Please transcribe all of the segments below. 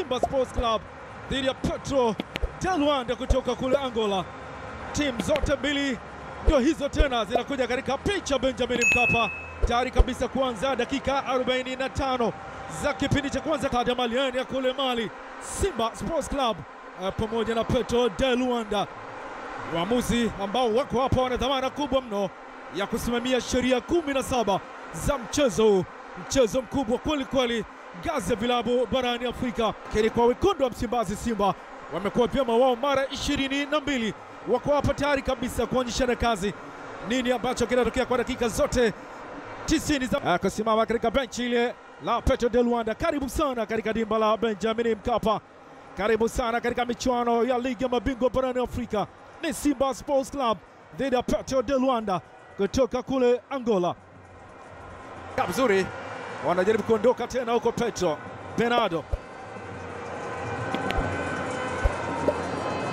Simba Sports Club dhidi ya Petro de Luanda kutoka kule Angola. Timu zote mbili ndio hizo tena zinakuja katika picha Benjamin Mkapa, tayari kabisa kuanza dakika 45 za kipindi cha kwanza kati ya Maliani ya kule Mali. Simba Sports Club pamoja na Petro de Luanda, waamuzi ambao wako hapa wana dhamana kubwa mno ya kusimamia sheria 17 za mchezo mkubwa kweli kweli ngazi ya vilabu barani Afrika. Kile kwa wekundu wa Msimbazi Simba wamekuwa vyema wao mara 22, wako hapa tayari kabisa kuonyeshana kazi nini ambacho kinatokea kwa dakika zote 90 za kusimama katika benchi ile la Petro de Luanda. Karibu sana katika dimba la Benjamin Mkapa, karibu sana katika michuano ya ligi ya mabingwa barani Afrika. Ni Simba Sports Club dhidi ya Petro de Luanda kutoka kule Angola. Kabzuri wanajaribu kuondoka tena huko. Petro Bernardo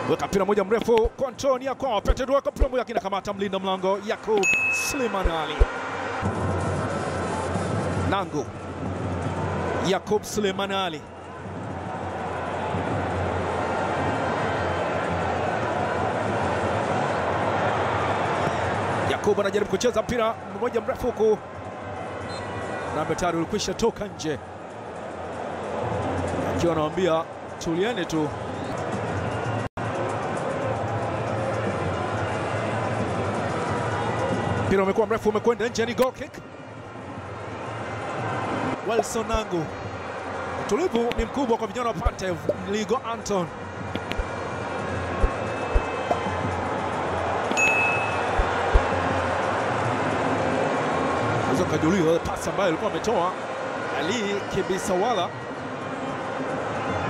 weka mpira moja mrefu, control ya kwa Petro, weka mpira moja kinakamata mlinda mlango Yakub Suleiman Ali. Nangu Yakub Suleiman Ali Yakub anajaribu kucheza mpira mmoja mrefu huku na betari ulikwisha toka nje, akiwa anawaambia tulieni tu. Mpira umekuwa mrefu, umekwenda nje, ni goal kick. Wilson Nangu, utulivu ni mkubwa kwa vijana wa Pantev. Ligo Anton kajuliwa pasi ambayo alikuwa ametoa Ali Kibisawala,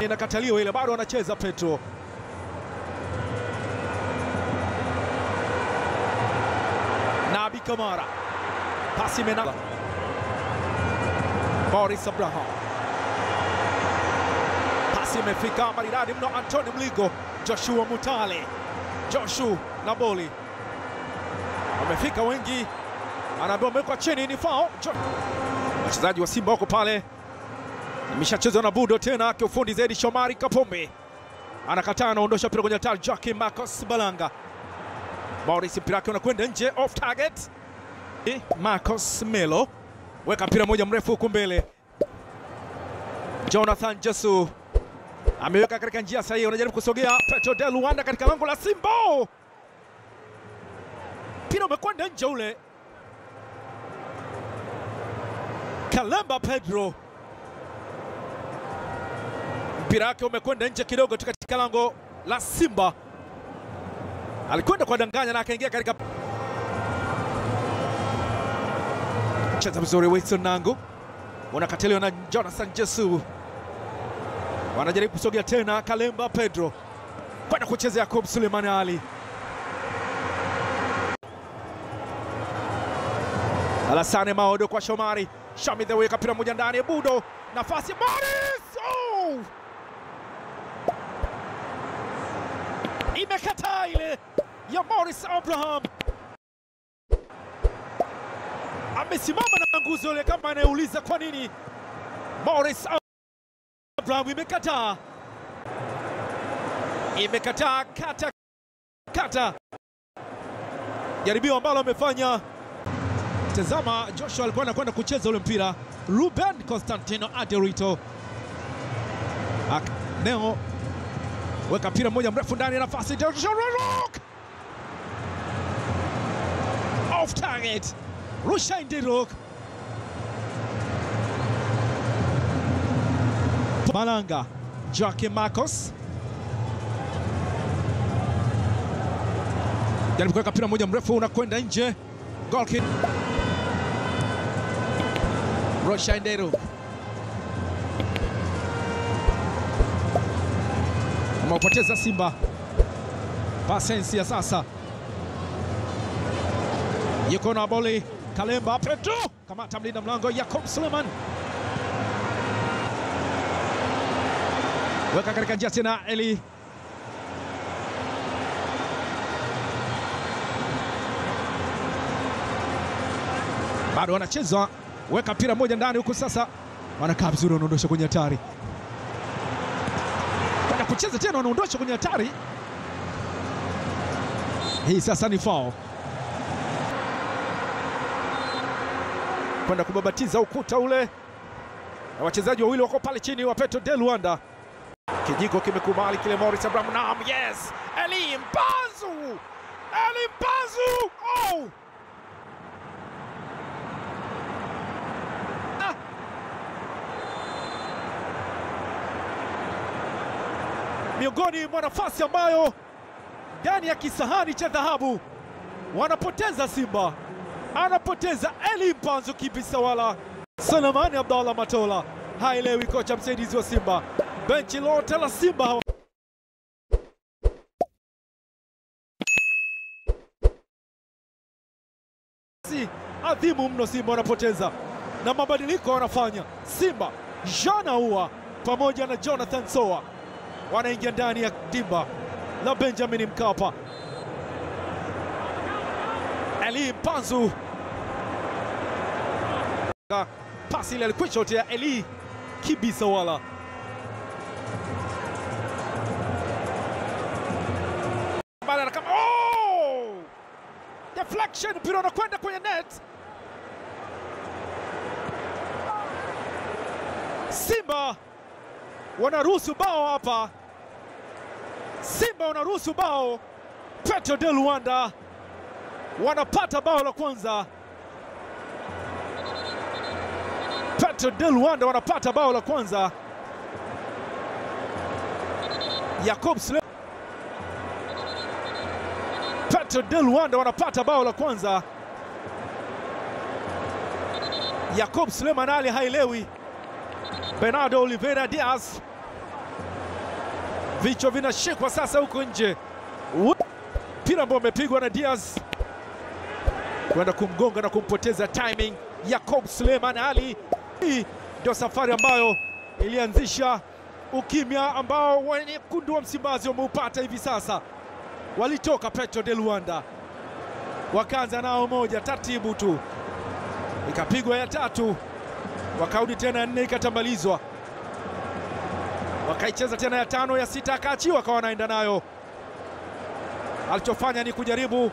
inakataliwa ile, bado anacheza Petro. Nabi Kamara, pasi menala Boris Abraham, pasi imefika maridadi mno. Antoni Mligo, Joshua Mutale, Joshua Naboli, wamefika wengi, anaambiwa amewekwa chini, ni foul. Wachezaji wa Simba wako pale, imeshachezwa na Budo tena kiufundi zaidi. Shomari Kapombe anakataa, anaondosha mpira kwenye hatari. Jackie Marcos Balanga, Boris, mpira wake unakwenda nje, off target. Marcos Melo weka mpira moja mrefu huku mbele. Jonathan Jesu ameweka katika njia sahihi, anajaribu kusogea Petro de Luanda katika lango la Simba. Mpira umekwenda nje ule. Kalemba Pedro, mpira wake umekwenda nje kidogo tu katika lango la Simba. Alikwenda kwa danganya na akaingia katika. Cheza vizuri Wilson Nangu, wanakataliwa na Jonathan Jesu, wanajaribu kusogea tena. Kalemba Pedro kwenda kucheza Yakub Suleiman Ali. Alassane Maodo kwa Shomari Shami, the weka mpira moja ndani. Budo, nafasi ya Morris, imekataa ile ya Morris Abraham, amesimama na nguzo ile kama anayeuliza kwa nini. Morris Abraham imekataa kata jaribio ambalo amefanya. Tazama, Joshua alikuwa anakwenda kucheza ule mpira. Ruben Constantino Aderito Neo weka mpira mmoja mrefu ndani ya nafasi. Off target, Rushain Derok Malanga, Jackie Marcos jaribu kuweka mpira mmoja mrefu unakwenda nje, goal kick. Rushain Derok amepoteza Simba pasensi ya sasa. Yuko na boli Kalemba Petro, kamata mlinda mlango Yakub Suleiman, weka katika njia tena. Eli bado anacheza, weka mpira moja ndani huku sasa, wanakaa vizuri, wanaondosha kwenye hatari. kucheza tena, wanaondosha kwenye hatari hii. Sasa ni foul kwenda kubabatiza ukuta ule, na wachezaji wawili wako pale chini wa Petro de Luanda. Kijiko kimekubali kile, Morris Abraham. Naam, yes, Elie Mpanzu, Elie Mpanzu, oh! Miongoni mwa nafasi ambayo ndani ya kisahani cha dhahabu wanapoteza Simba, anapoteza Elie Mpanzu kibisawala. Selemani Abdallah Matola haelewi, kocha msaidizi wa Simba. Benchi lote la Simba adhimu mno. Simba wanapoteza na mabadiliko wanafanya. Simba Jean Ahoua pamoja na Jonathan Soa wanaingia ndani ya dimba la Benjamin Mkapa. Elie Mpanzu, pasi ile alikwishotea Elie kibisawala. Oh! Deflection, mpira unakwenda kwenye net. Simba wanaruhusu bao hapa. Simba wanaruhusu bao. Petro de Luanda wanapata bao la kwanza. Petro de Luanda wanapata bao la kwanza. Jacob Suleiman. Petro de Luanda wanapata bao la kwanza. Jacob Suleiman Ali haelewi. Bernardo Oliveira Diaz, vichwa vinashikwa sasa huko nje. Mpira ambao umepigwa na Diaz kwenda kumgonga na kumpoteza timing Jacob Suleiman Ali. Hii ndio safari ambayo ilianzisha ukimya ambao wekundu wa Msimbazi wameupata hivi sasa. Walitoka Petro de Luanda, wakaanza nao moja taratibu tu, ikapigwa ya tatu, wakaudi tena ya nne, ikatambalizwa, wakaicheza tena ya tano, ya sita, akaachiwa, akawa anaenda nayo. Alichofanya ni kujaribu